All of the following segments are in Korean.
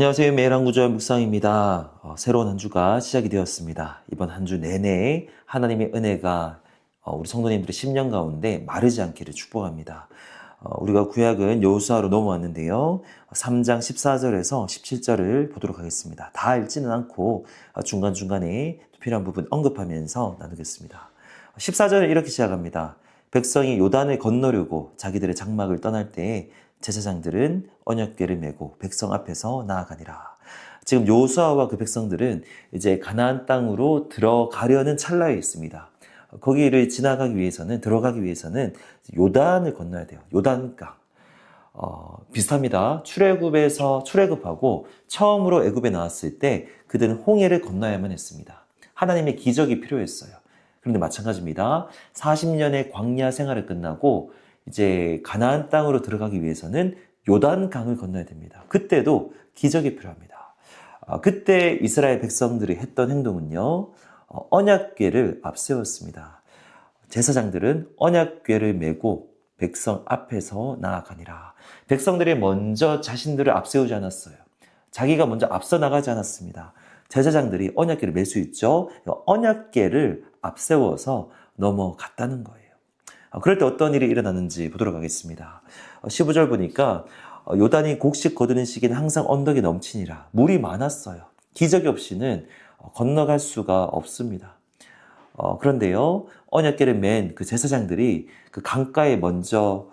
안녕하세요. 매일 한 구절 묵상입니다. 새로운 한 주가 시작이 되었습니다. 이번 한 주 내내 하나님의 은혜가 우리 성도님들의 심령 가운데 마르지 않기를 축복합니다. 우리가 구약은 여호수아로 넘어왔는데요. 3장 14절에서 17절을 보도록 하겠습니다. 다 읽지는 않고 중간중간에 필요한 부분 언급하면서 나누겠습니다. 14절은 이렇게 시작합니다. 백성이 요단을 건너려고 자기들의 장막을 떠날 때에 제사장들은 언약궤를 메고 백성 앞에서 나아가니라. 지금 여호수아와 그 백성들은 이제 가나안 땅으로 들어가려는 찰나에 있습니다. 거기를 들어가기 위해서는 요단을 건너야 돼요. 요단강. 비슷합니다. 출애굽하고 처음으로 애굽에 나왔을 때 그들은 홍해를 건너야만 했습니다. 하나님의 기적이 필요했어요. 그런데 마찬가지입니다. 40년의 광야 생활을 끝나고 이제 가나안 땅으로 들어가기 위해서는 요단강을 건너야 됩니다. 그때도 기적이 필요합니다. 그때 이스라엘 백성들이 했던 행동은요, 언약궤를 앞세웠습니다. 제사장들은 언약궤를 메고 백성 앞에서 나아가니라. 백성들이 먼저 자신들을 앞세우지 않았어요. 자기가 먼저 앞서 나가지 않았습니다. 제사장들이 언약궤를 멜 수 있죠. 언약궤를 앞세워서 넘어갔다는 거예요. 그럴 때 어떤 일이 일어나는지 보도록 하겠습니다. 15절 보니까 요단이 곡식 거두는 시기는 항상 언덕이 넘치니라. 물이 많았어요. 기적이 없이는 건너갈 수가 없습니다. 그런데요, 언약궤를 맨 그 제사장들이 그 강가에 먼저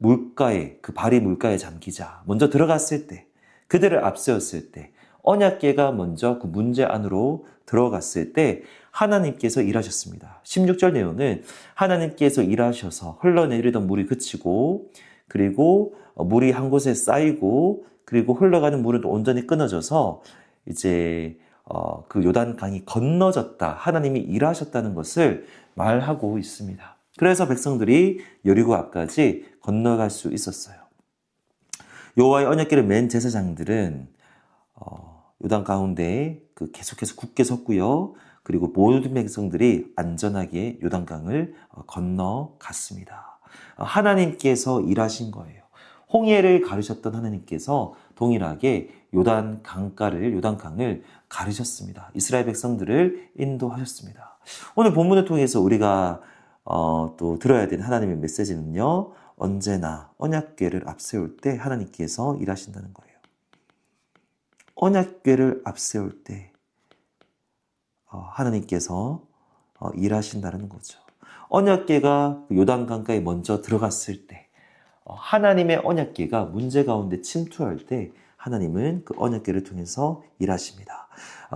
그 발이 물가에 잠기자 먼저 들어갔을 때, 그들을 앞세웠을 때, 언약궤가 먼저 그 문제 안으로 들어갔을 때 하나님께서 일하셨습니다. 16절 내용은 하나님께서 일하셔서 흘러내리던 물이 그치고, 그리고 물이 한 곳에 쌓이고, 그리고 흘러가는 물은 온전히 끊어져서 이제 그 요단강이 건너졌다. 하나님이 일하셨다는 것을 말하고 있습니다. 그래서 백성들이 여리고 앞까지 건너갈 수 있었어요. 여호와의 언약궤를 맨 제사장들은 요단 가운데 계속해서 굳게 섰고요. 그리고 모든 백성들이 안전하게 요단강을 건너갔습니다. 하나님께서 일하신 거예요. 홍해를 가르셨던 하나님께서 동일하게 요단강을 가르셨습니다. 이스라엘 백성들을 인도하셨습니다. 오늘 본문을 통해서 우리가 또 들어야 되는 하나님의 메시지는요, 언제나 언약궤를 앞세울 때 하나님께서 일하신다는 거예요. 언약궤를 앞세울 때 하나님께서 일하신다는 거죠. 언약궤가 요단강가에 먼저 들어갔을 때, 하나님의 언약궤가 문제 가운데 침투할 때 하나님은 그 언약궤를 통해서 일하십니다.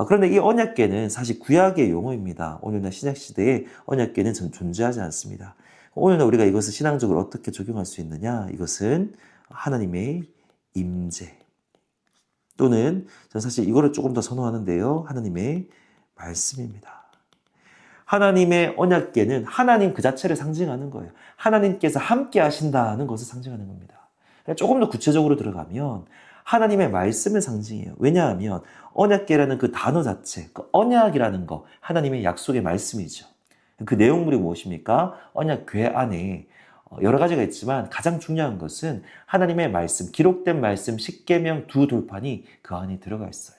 그런데 이 언약궤는 사실 구약의 용어입니다. 오늘날 신약시대에 언약궤는 존재하지 않습니다. 오늘날 우리가 이것을 신앙적으로 어떻게 적용할 수 있느냐? 이것은 하나님의 임재, 또는 저는 사실 이거를 조금 더 선호하는데요, 하나님의 말씀입니다. 하나님의 언약궤는 하나님 그 자체를 상징하는 거예요. 하나님께서 함께 하신다는 것을 상징하는 겁니다. 조금 더 구체적으로 들어가면 하나님의 말씀을 상징해요. 왜냐하면 언약궤라는 그 단어 자체, 그 언약이라는 거, 하나님의 약속의 말씀이죠. 그 내용물이 무엇입니까? 언약궤 안에 여러 가지가 있지만 가장 중요한 것은 하나님의 말씀, 기록된 말씀 10계명 두 돌판이 그 안에 들어가 있어요.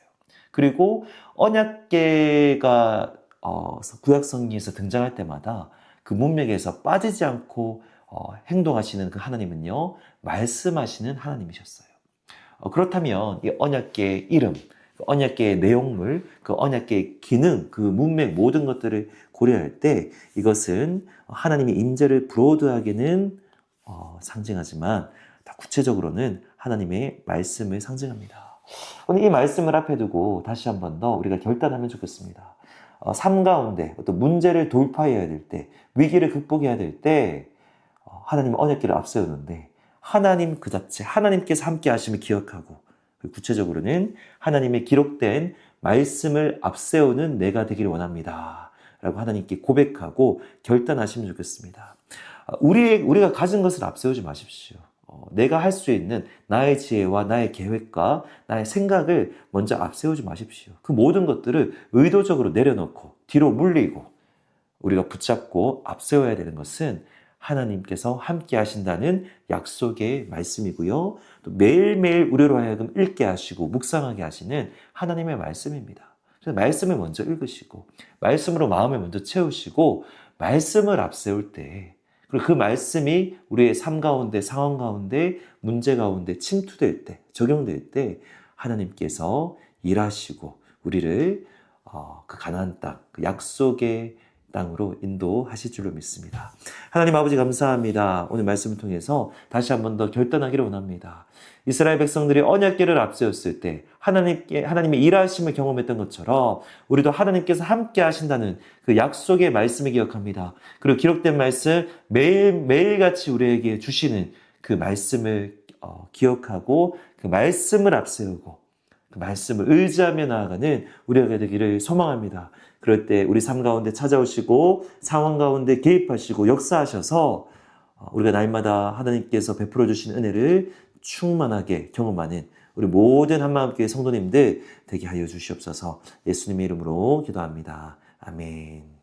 그리고 언약궤가 구약성경에서 등장할 때마다 그 문맥에서 빠지지 않고 행동하시는 그 하나님은요, 말씀하시는 하나님이셨어요. 그렇다면 이 언약궤의 이름, 그 언약궤의 내용물, 그 언약궤의 기능, 그 문맥 모든 것들을 고려할 때 이것은 하나님의 임재를 브로드하게는 상징하지만 다 구체적으로는 하나님의 말씀을 상징합니다. 오늘 이 말씀을 앞에 두고 다시 한 번 더 우리가 결단하면 좋겠습니다. 삶 가운데 어떤 문제를 돌파해야 될 때, 위기를 극복해야 될 때 하나님의 언약궤를 앞세우는데 하나님 그 자체, 하나님께서 함께 하심을 기억하고, 구체적으로는 하나님의 기록된 말씀을 앞세우는 내가 되기를 원합니다 라고 하나님께 고백하고 결단하시면 좋겠습니다. 우리가 가진 것을 앞세우지 마십시오. 내가 할 수 있는 나의 지혜와 나의 계획과 나의 생각을 먼저 앞세우지 마십시오. 그 모든 것들을 의도적으로 내려놓고 뒤로 물리고 우리가 붙잡고 앞세워야 되는 것은 하나님께서 함께 하신다는 약속의 말씀이고요. 또 매일매일 우리로 하여금 읽게 하시고 묵상하게 하시는 하나님의 말씀입니다. 그래서 말씀을 먼저 읽으시고 말씀으로 마음을 먼저 채우시고 말씀을 앞세울 때 그리고 그 말씀이 우리의 삶 가운데 상황 가운데 문제 가운데 침투될 때 적용될 때 하나님께서 일하시고 우리를 그 가나안 땅, 그 약속의 땅으로 인도하실 줄로 믿습니다. 하나님 아버지 감사합니다. 오늘 말씀을 통해서 다시 한 번 더 결단하기를 원합니다. 이스라엘 백성들이 언약궤를 앞세웠을 때 하나님의 일하심을 경험했던 것처럼 우리도 하나님께서 함께 하신다는 그 약속의 말씀을 기억합니다. 그리고 기록된 말씀 매일같이 우리에게 주시는 그 말씀을 기억하고 그 말씀을 앞세우고 그 말씀을 의지하며 나아가는 우리가 되기를 소망합니다. 그럴 때 우리 삶 가운데 찾아오시고 상황 가운데 개입하시고 역사하셔서 우리가 날마다 하나님께서 베풀어 주신 은혜를 충만하게 경험하는 우리 모든 한마음교회 성도님들 되게 하여 주시옵소서. 예수님의 이름으로 기도합니다. 아멘.